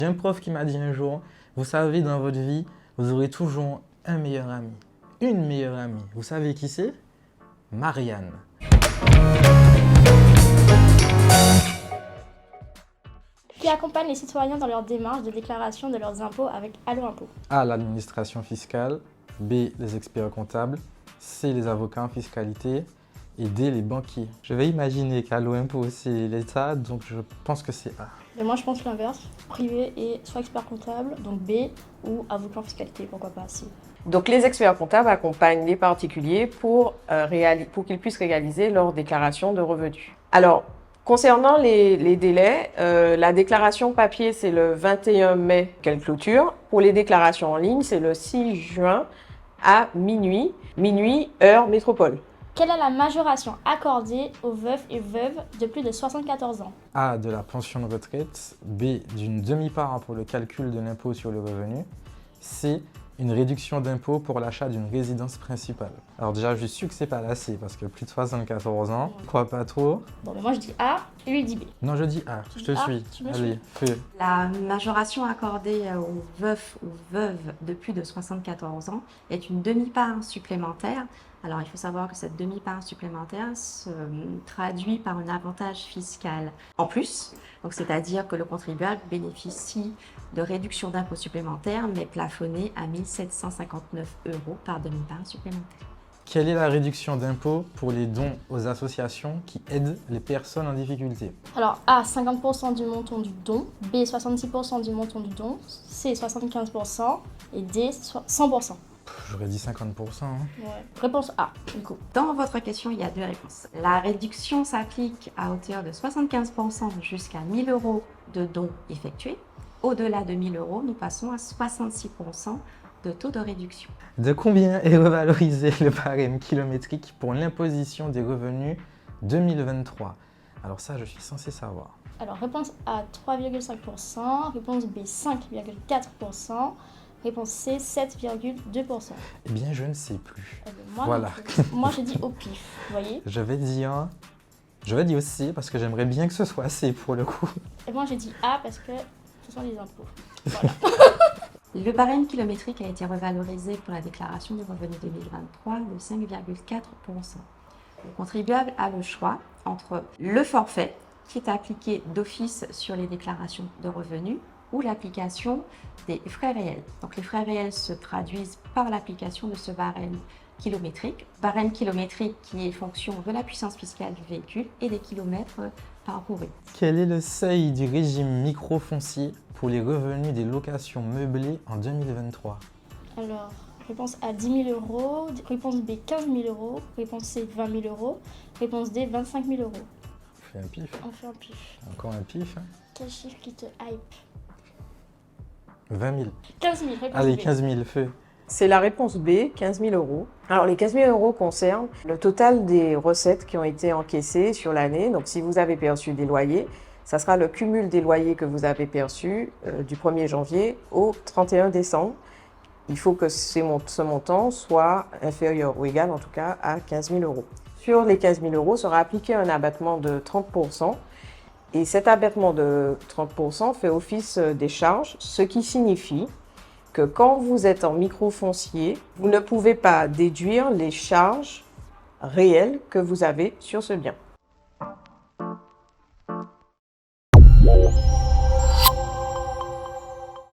J'ai un prof qui m'a dit un jour, vous savez, dans votre vie, vous aurez toujours un meilleur ami, une meilleure amie. Vous savez qui c'est? Marianne. Qui accompagne les citoyens dans leur démarche de déclaration de leurs impôts avec Allo Impôts. A, l'administration fiscale. B, les experts comptables. C, les avocats en fiscalité. Et D, les banquiers. Je vais imaginer qu'Allo Impôts, c'est l'État, donc je pense que c'est A. Et moi je pense l'inverse, privé et soit expert comptable, donc B, ou avocat en fiscalité, pourquoi pas C. Donc les experts comptables accompagnent les particuliers pour qu'ils puissent réaliser leur déclaration de revenus. Alors, concernant les délais, la déclaration papier, c'est le 21 mai qu'elle clôture. Pour les déclarations en ligne, c'est le 6 juin à minuit, heure métropole. Quelle est la majoration accordée aux veufs et veuves de plus de 74 ans? A, de la pension de retraite. B, d'une demi-part pour le calcul de l'impôt sur le revenu. C, une réduction d'impôt pour l'achat d'une résidence principale. Alors déjà, je suis sûr que c'est pas la C, parce que plus de 74 ans, quoi pas trop. Bon, mais moi je dis A et lui dit B. Non, je dis A, je te suis. Tu me Allez, feu. La majoration accordée aux veufs ou veuves de plus de 74 ans est une demi-part supplémentaire. Alors, il faut savoir que cette demi-part supplémentaire se traduit par un avantage fiscal en plus. Donc, c'est-à-dire que le contribuable bénéficie de réduction d'impôts supplémentaires, mais plafonnée à 1 759 € par demi-part supplémentaire. Quelle est la réduction d'impôt pour les dons aux associations qui aident les personnes en difficulté? Alors A, 50% du montant du don, B, 66% du montant du don, C, 75% et D, 100%. J'aurais dit 50%. Ouais. Réponse A, du coup. Dans votre question, il y a deux réponses. La réduction s'applique à hauteur de 75% jusqu'à 1 000 € de dons effectués. Au-delà de 1 000 €, nous passons à 66% de taux de réduction. De combien est revalorisé le barème kilométrique pour l'imposition des revenus 2023? Alors ça, je suis censé savoir. Alors réponse A, 3,5%, réponse B, 5,4%, réponse C, 7,2%. Eh bien, je ne sais plus. Moi, Voilà. Moi, j'ai dit au pif, vous voyez. Je vais dire C parce que j'aimerais bien que ce soit C pour le coup. Et moi, j'ai dit A parce que ce sont les impôts. Voilà. Le barème kilométrique a été revalorisé pour la déclaration du revenu 2023 de 5,4%. Le contribuable a le choix entre le forfait, qui est appliqué d'office sur les déclarations de revenus, ou l'application des frais réels. Donc les frais réels se traduisent par l'application de ce barème kilométrique qui est fonction de la puissance fiscale du véhicule et des kilomètres parcourus. Quel est le seuil du régime microfoncier pour les revenus des locations meublées en 2023? Alors, réponse A, 10 000 €, réponse B, 15 000 €, réponse C, 20 000 €, réponse D, 25 000 €. On fait un pif. On fait un pif. Encore un pif. Quel chiffre qui te hype? 20 000. 15 000, réponse Allez, B. 15 000, feu. C'est la réponse B, 15 000 €. Alors les 15 000 € concernent le total des recettes qui ont été encaissées sur l'année. Donc si vous avez perçu des loyers, ça sera le cumul des loyers que vous avez perçus du 1er janvier au 31 décembre. Il faut que ce montant soit inférieur ou égal en tout cas à 15 000 €. Sur les 15 000 € sera appliqué un abattement de 30%. Et cet abattement de 30% fait office des charges, ce qui signifie que quand vous êtes en microfoncier, vous ne pouvez pas déduire les charges réelles que vous avez sur ce bien.